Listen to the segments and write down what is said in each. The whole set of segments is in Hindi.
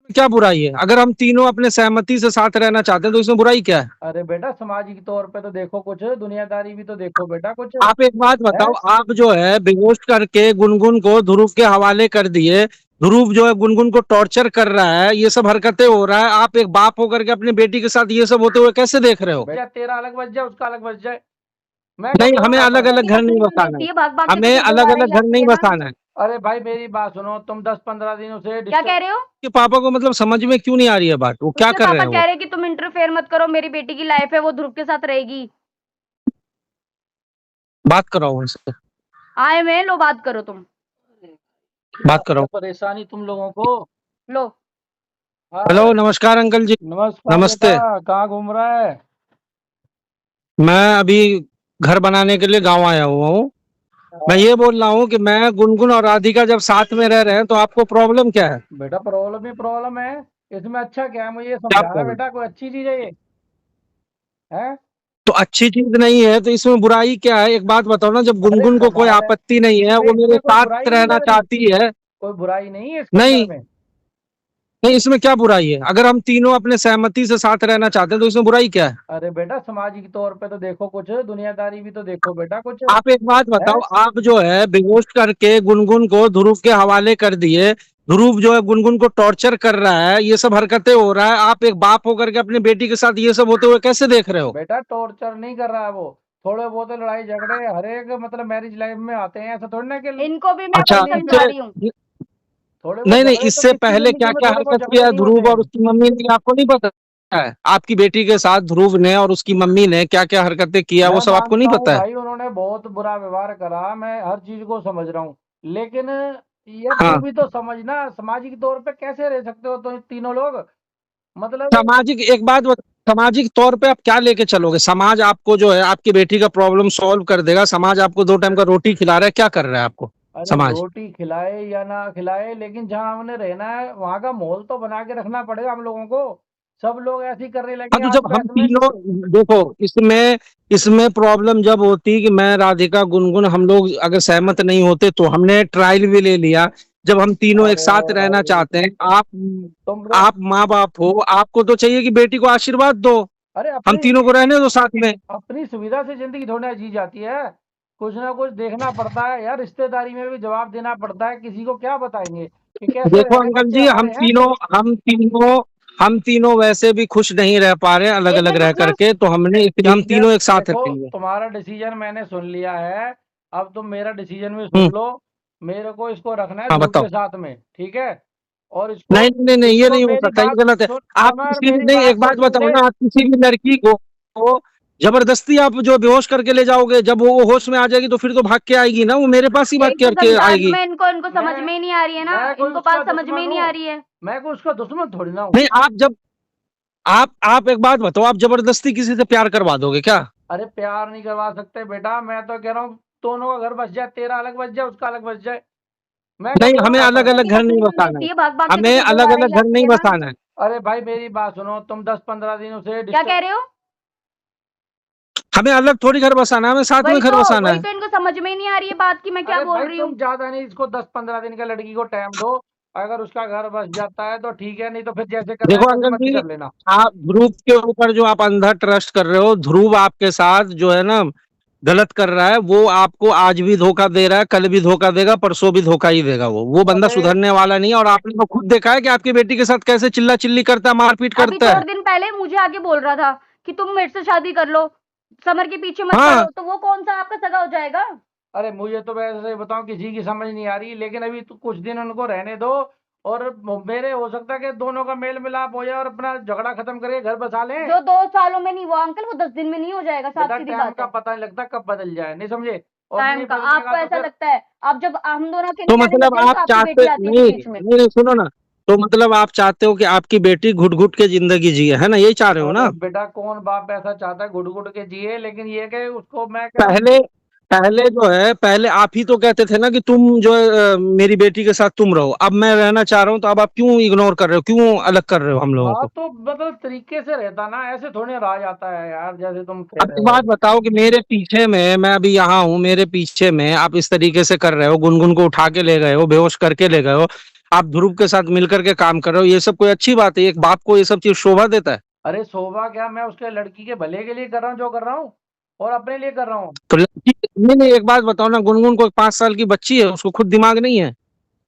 क्या बुराई है? अगर हम तीनों अपने सहमति से साथ रहना चाहते हैं तो इसमें बुराई क्या है? अरे बेटा, सामाजिक तौर पे तो देखो, कुछ दुनियादारी भी तो देखो बेटा, कुछ आप एक बात है। बताओ, आप जो है बेहोश करके गुनगुन को ध्रुव के हवाले कर दिए। ध्रुव जो है गुनगुन को टॉर्चर कर रहा है, ये सब हरकतें हो रहा है। आप एक बाप होकर के अपनी बेटी के साथ ये सब होते हुए कैसे देख रहे हो? बेटा, तेरा अलग बच जाए, उसका अलग बच जाए, मैं क्या नहीं, बोल हमें रहा हूँ अलग आपस अलग में। घर नहीं ओपिनियन बसाना है। देती है, भाग भाग के तो हमें फिर अलग दोबारा ही अलग घर आती नहीं है ना। बसाना है। अरे भाई, मेरी बात सुनो, तुम 10-15 दिनों से क्या कह रहे हो? कि पापा को मतलब समझ में क्यों नहीं आ रही है बात? वो क्या उसके कर रहे पापा हैं कह वो? रहे हैं कि तुम इंटरफेयर मत करो, मेरी बेटी की लाइफ है, वो ध्रुव के साथ रहेगी। बात कराओ उनसे। आए मैं, लो बात करो तुम। क्या बात कराओ। परेशानी तुम लोगों को। लो। हाँ। हेलो, नमस्कार अंकल जी। नमस्कार बेटा। नमस्ते। कहाँ घूम रहा है? मैं अभी घर बनाने के लिए गांव आया हुआ हूँ। मैं हाँ, ये बोल रहा हूँ कि मैं गुनगुन और राधिका जब साथ में रह रहे हैं तो आपको प्रॉब्लम क्या है? बेटा, प्रॉब्लम ही प्रॉब्लम है। इसमें अच्छा क्या है, मुझे ये क्या समझाना प्रॉब्लम? बेटा, कोई अच्छी चीज है ये? है? तो अच्छी चीज नहीं है तो इसमें बुराई क्या है? एक बात बताओ ना, जब अरे गुनगुन को कोई कमाल है, आपत्ति नहीं है, इसमें वो मेरे इसमें कोई साथ बुराई नहीं रहना लग रही। चाहती है। कोई बुराई नहीं है इसके अंदर नहीं, में। नहीं, इसमें क्या बुराई है? अगर हम तीनों अपने सहमति से साथ रहना चाहते हैं तो इसमें बुराई क्या है? अरे बेटा, सामाजिक तौर पे तो देखो, कुछ दुनियादारी भी तो देखो बेटा, कुछ आप एक बात है। बताओ, आप जो है बेहोश करके गुनगुन को ध्रुव के हवाले कर दिए। ध्रुव जो है गुनगुन को टॉर्चर कर रहा है, ये सब हरकतें हो रहा है। आप एक बाप होकर के अपनी बेटी के साथ ये सब होते हुए कैसे देख रहे हो? बेटा, टॉर्चर नहीं कर रहा है वो। थोड़े बहुत लड़ाई झगड़े हर एक मतलब मैरिज लाइफ में आते हैं, ऐसा थोड़ी ना कि इनको भी मैं अच्छा, वही करनी ही समझा नहीं। रही हूँ। थोड़े बहुत नहीं, नहीं, झगड़े तो इससे किसी पहले जिंदगी क्या में क्या थोड़े बहुत हरकत झगड़े किया है नहीं होते ध्रुव और हैं। उसकी मम्मी ने, आपको नहीं पता है? आपकी बेटी के साथ ध्रुव ने और उसकी मम्मी ने क्या क्या हरकतें किया, वो मैं सब आपको नहीं मानता हूँ पता है? भाई, उन्होंने बहुत बुरा व्यवहार करा, मैं हर चीज को समझ रहा हूँ। लेकिन ये तू हाँ। भी तो समझना, सामाजिक तौर पे कैसे रह सकते हो तो तीनों लोग, मतलब। सामाजिक एक बात सामाजिक तौर पे आप क्या लेके चलोगे? समाज आपको जो है आपकी बेटी का प्रॉब्लम सॉल्व कर देगा? समाज आपको 2 टाइम का रोटी खिला रहा है, क्या कर रहा है आपको? अरे समाज। रोटी खिलाए या ना खिलाए, लेकिन जहाँ हमने रहना है वहां का माहौल तो बना के रखना पड़ेगा हम लोगों को। सब लोग ऐसे ही करने हाँ, लगे तो आज जब हम पैसे में। तीनों, देखो, इसमें इसमें प्रॉब्लम जब होती कि मैं, राधिका, गुनगुन, हम लोग अगर सहमत नहीं होते तो हमने ट्रायल भी ले लिया। जब हम तीनों एक अरे साथ रहना भाई, चाहते हैं, तुम लोग। आप माँ बाप हो, आपको तो चाहिए कि बेटी को आशीर्वाद दो। अरे हम अपनी तीनों को रहने दो साथ में। अपनी सुविधा से जिंदगी थोड़ी ना जी जाती है। कुछ ना कुछ देखना पड़ता है यार, रिश्तेदारी में भी जवाब देना पड़ता है, किसी को क्या बताएंगे कि कैसे देखो रहने अंकल बच्चे जी, हमारे हैं। हम तीनों वैसे भी खुश नहीं रह पा रहे हैं अलग एक अलग मिनट रह रुकना। करके, तो हमने इसलिए हम डिसीजन तीनों एक साथ देखो, रहेंगे। तुम्हारा डिसीजन मैंने सुन लिया है। अब तुम मेरा डिसीजन भी हम्म। सुन लो। मेरे को इसको रखना है हाँ, ध्रुव बताओ। के साथ में, ठीक है? और इसको नहीं, नहीं, नहीं, ये इसको नहीं हो मेरी सकता, बात ये गलत है। सुन, आप समर किसी मेरी नहीं, बात एक तो बात सुन बताओ ले। ना, आप किसी भी लड़की को जबरदस्ती आप जो बेहोश करके ले जाओगे, जब वो होश में आ जाएगी तो फिर तो भाग के आएगी ना, वो मेरे पास ही भाग यही तो के समझा रही हूँ आएगी। मैं इनको, इनको समझ मैं में ही नहीं आ रही है ना। मैं कोई इनको उसका बात समझ में ही दुश्मन नहीं हूँ? आ रही है। मैं कोई उसका दुश्मन थोड़ी ना हूँ। नहीं, आप जब आप एक बात बताओ, आप जबरदस्ती किसी से प्यार करवा दोगे क्या? अरे प्यार नहीं करवा सकते बेटा, मैं तो कह रहा हूँ दोनों का घर बस जाए, तेरा अलग बस जाए, उसका अलग बस जाए, मैं क्या नहीं, बोल हमें रहा हूँ अलग आपस में। अलग घर नहीं ओपिनियन बसाना है। देती है, भाग भाग के तो हमें फिर अलग दोबारा ही अलग घर आती नहीं है ना। बसाना है। अरे भाई, मेरी बात सुनो, तुम 10-15 दिनों से क्या कह डिस्टर्ब। रहे हो? हमें अलग थोड़ी घर बसाना है, हमें साथ में घर बसाना वही है। तो इनको समझ में ही नहीं आ रही है बात की मैं क्या अरे बोल भाई, रही तुम हूँ। ज्यादा नहीं, इसको 10-15 दिन का लड़की को टाइम दो। अगर उसका घर बस जाता है तो ठीक है, नहीं तो फिर जैसे करना है देखो वैसे अंकल मर्जी जी, कर लेना। आप ध्रुव के ऊपर जो आप अंधा ट्रस्ट कर रहे हो, ध्रुव आपके साथ जो है ना गलत कर रहा है। वो आपको आज भी धोखा दे रहा है, कल भी धोखा देगा, परसों भी धोखा ही देगा। वो बंदा अरे सुधरने वाला नहीं है। और आपने तो खुद देखा है कि आपकी बेटी के साथ कैसे चिल्ला चिल्ली करता है, मारपीट अभी करता थोड़े है। दिन पहले मुझे आके बोल रहा था कि तुम मेरे से शादी कर लो, समर के पीछे मत हाँ। पड़ो, तो वो कौन सा आपका सगा हो जाएगा? अरे मुझे तो वैसे ही बताऊं, किसी की समझ नहीं आ रही, लेकिन अभी तो कुछ दिन उनको रहने दो। और मेरे हो सकता है कि दोनों का मेल मिलाप हो जाए और अपना झगड़ा खत्म करके घर बसा लें। जो 2 सालों में नहीं हुआ अंकल, वो 10 दिन में नहीं हो जाएगा, साफ बेटा, सीधी टाइम बात का है। पता नहीं लगता कब बदल जाए, नहीं समझे? और टाइम नहीं का आपको बदलेगा तो ऐसा फिर। लगता है? अब जब हम दोनों अकेले तो रहने लग मतलब जाएंगे आप तो आपकी चाहते बेटी आती होगी नहीं, बीच में। नहीं, नहीं, सुनो ना। तो मतलब आप चाहते हो कि आपकी बेटी घुट घुट के जिंदगी जिए, है ना? यही चाह रहे हो अरे ना? बेटा, कौन बाप ऐसा चाहता है घुट घुट के जिए, लेकिन ये कि उसको मैं कह रहा हूँ। पहले पहले जो है, पहले आप ही तो कहते थे ना कि तुम जो है मेरी बेटी के साथ तुम रहो। अब मैं रहना चाह रहा हूँ, तो अब आप क्यों इग्नोर कर रहे हो, क्यों अलग कर रहे हो हम लोगों हाँ को? तो मतलब तरीके से रहता ना, ऐसे थोड़ी राज आता है यार, जैसे तुम कह अब रहे एक हो। बात बताओ कि मेरे पीछे में, मैं अभी यहाँ हूँ, मेरे पीछे में आप इस तरीके से कर रहे हो, गुनगुन को उठा के ले गए हो, बेहोश करके ले गए हो। आप ध्रुव के साथ मिलकर के काम कर रहे हो, ये सब कोई अच्छी बात है? एक बाप को ये सब चीज शोभा देता है? अरे शोभा क्या, मैं उसके लड़की के भले के लिए कर रहा हूँ जो कर रहा हूँ, और अपने लिए कर रहा हूँ। तो लड़की नहीं, एक बात बताओ ना, गुनगुन को 5 साल की बच्ची है, उसको खुद दिमाग नहीं है?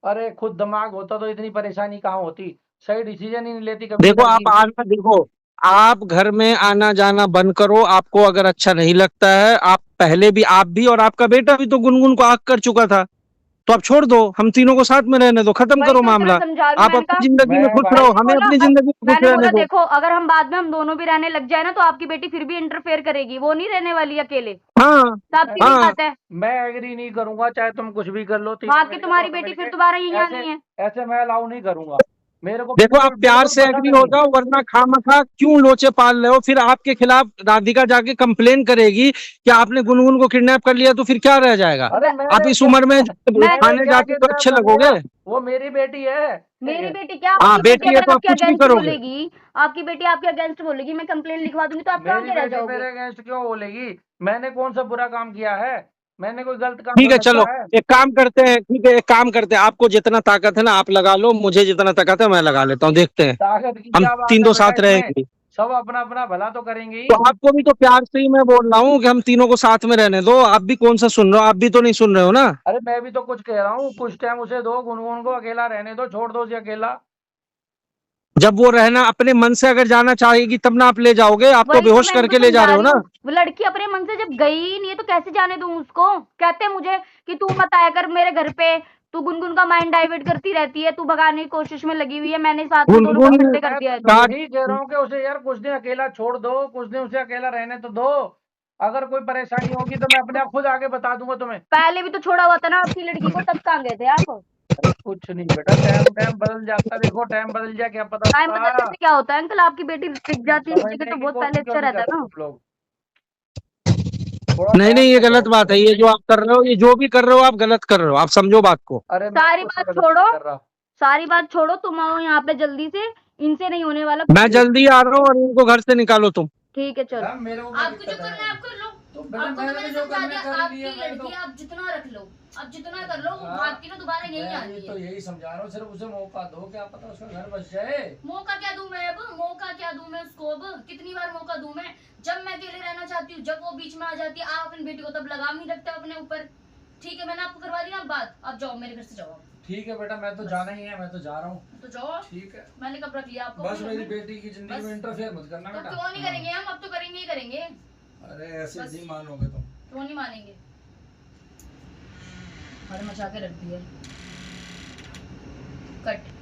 अरे खुद दिमाग होता तो इतनी परेशानी कहाँ होती, सही डिसीजन ही नहीं लेती कभी देखो आप लड़की। आना, देखो आप घर में आना जाना बंद करो। आपको अगर अच्छा नहीं लगता है, आप पहले भी, आप भी और आपका बेटा भी तो गुनगुन को आग कर चुका था, तो आप छोड़ दो, हम तीनों को साथ में रहने दो, खत्म वही करो तो इतना मामला। समझा रही हूँ, आप मैंने अपनी कहा जिंदगी में खुश मैं रहो, भाई हमें बोला अपनी जिंदगी में खुश मैंने रहने बोला दो। देखो, अगर हम बाद में हम दोनों भी रहने लग जाए ना, तो आपकी बेटी फिर भी इंटरफेयर करेगी, वो नहीं रहने वाली अकेले। हाँ साफ सीधी हाँ, बात है। मैं एग्री नहीं करूंगा, चाहे तुम कुछ भी कर लो, तीनों हाँ कि मिलके, तुम्हारी दोनों बेटी फिर मिलके। दोबारा यहीं ऐसे आनी है। ऐसे मैं अलाउ नहीं करूंगा, मेरे को देखो आप बिल्कुल प्यार बिल्कुल से पसंद एग्री हो नहीं। जाओ, वरना खामखा क्यों लोचे पाल रहे हो? फिर आपके खिलाफ राधिका जाके कंप्लेन करेगी कि आपने गुनगुन को किडनैप कर लिया, तो फिर क्या रह जाएगा? अरे आप मैंने इस क्या उम्र में मैंने थाने क्या जाके तो किडनैप अच्छे कर लगोगे? लिया, वो मेरी बेटी है। मेरी बेटी क्या, हाँ आपकी बेटी बेटी है अगर तो आप आपके कुछ भी अगेंस्ट करोगे। बोलेगी, आपकी बेटी आपके अगेंस्ट बोलेगी, मैं कंप्लेन लिखवा दूंगी, तो आप कहाँ मेरी के रह बेटी जाओगे? मेरे अगेंस्ट क्यों बोलेगी? मैंने कौन सा बुरा काम किया है? मैंने कोई गलत काम ठीक है थोड़ा चलो, किया है। एक काम करते हैं, ठीक है एक काम करते हैं, आपको जितना ताकत है ना आप लगा लो, मुझे जितना ताकत है मैं लगा लेता हूँ, देखते हैं। ताकत की हम क्या बात है तीनों बेटा साथ इसमें, रहेंगे। सब अपना अपना भला तो करेंगे तो ही। आपको भी तो प्यार से ही मैं बोल रहा हूँ कि हम तीनों को साथ में रहने दो। आप भी कौन सा सुन रहे हो? आप भी तो नहीं सुन रहे हो ना। अरे मैं भी तो कुछ कह रहा हूँ, कुछ टाइम उसे दो, गुनगुन को अकेला रहने दो, छोड़ दो उसे अकेला। जब वो रहना अपने मन से अगर जाना चाहेगी तब ना आप ले जाओगे, आप तो वही तो बेहोश मैं इनको करके ले जा समझा रहे हो रही ना। हूँ, वो लड़की अपने मन से जब गई ही नहीं है तो कैसे जाने दूं उसको? कहते हैं मुझे कि तू मत आया कर मेरे घर पे, तू गुनगुन का माइंड डाइवर्ट करती रहती है, तू भगाने की कोशिश में लगी हुई है, मैंने साथ में दोनों को गुनगुन इकट्ठे कर मैं दिया है। तो का यही कह रहा हूँ कि उसे यार कुछ दिन अकेला छोड़ दो, कुछ दिन उसे अकेला रहने तो दो। अगर कोई परेशानी होगी तो मैं अपने आप खुद आगे बता दूंगा तुम्हें। पहले भी तो छोड़ा हुआ था ना आपकी लड़की को, तब कहाँ गए थे आप? अरे कुछ नहीं बेटा, टाइम टाइम बदल जाता है, देखो टाइम बदल जाए क्या पता टाइम बदलने उसका। से क्या होता है अंकल? आपकी बेटी टिक जाती है एक जगह समझने तो की बहुत कोशिश पहले क्यों अच्छा नहीं रहता करते है ना। तुम लोग? थोड़ा नहीं टाइम नहीं, ये तो दो गलत बात उसको। है, ये जो आप कर रहे हो, ये जो भी कर रहे हो आप गलत कर रहे हो, आप समझो बात को। अरे मैं सारी कुछ बात गलत छोड़ो, नहीं कर रहा। सारी बात छोड़ो, तुम आओ यहाँ पे जल्दी से, इनसे नहीं होने वाला मैं कुछ भी। जल्दी आ रहा हूँ और इनको घर से निकालो तुम। ठीक है चलो। मैम, मेरे को आपको जो करना है आप कर लो। तो बेटा आपको तो मैंने मैंने जो समझा करना दिया, कर आपकी लिया, मैं लड़की तो आप जितना रख लो, आप जितना कर लो, वो हाँ, भाग के ना दोबारा यही मैं आनी भी तो है। यही समझा रहा हूँ, सिर्फ उसे मौका दो, क्या पता उसका घर बस जाए। मौका क्या दूं मैं अब? मौका क्या दूं मैं उसको अब? कितनी बार मौका दूं मैं? जब मैं अकेले रहना चाहती हूँ, जब वो बीच में आ जाती है, आप अपनी बेटी को तब लगाम नहीं रखते अपने ऊपर। ठीक है, मैंने आपको करवा दी ना बात, आप जाओ मेरे घर से, जाओ आप। ठीक है बेटा, मैं तो जाना ही है, मैं तो जा रहा हूँ। तो जाओ, ठीक है, मैंने कब रख लिया आपको बस अपने घर मेरी में? बेटी की जिंदगी बस। में इंटरफेयर मत करना तो बेटा। क्यों नहीं करेंगे हम? अब तो करेंगे ही करेंगे। अरे ऐसे बस। नहीं मानोगे तुम। क्यों नहीं मानेंगे? हर मचा के रख दिया। कट।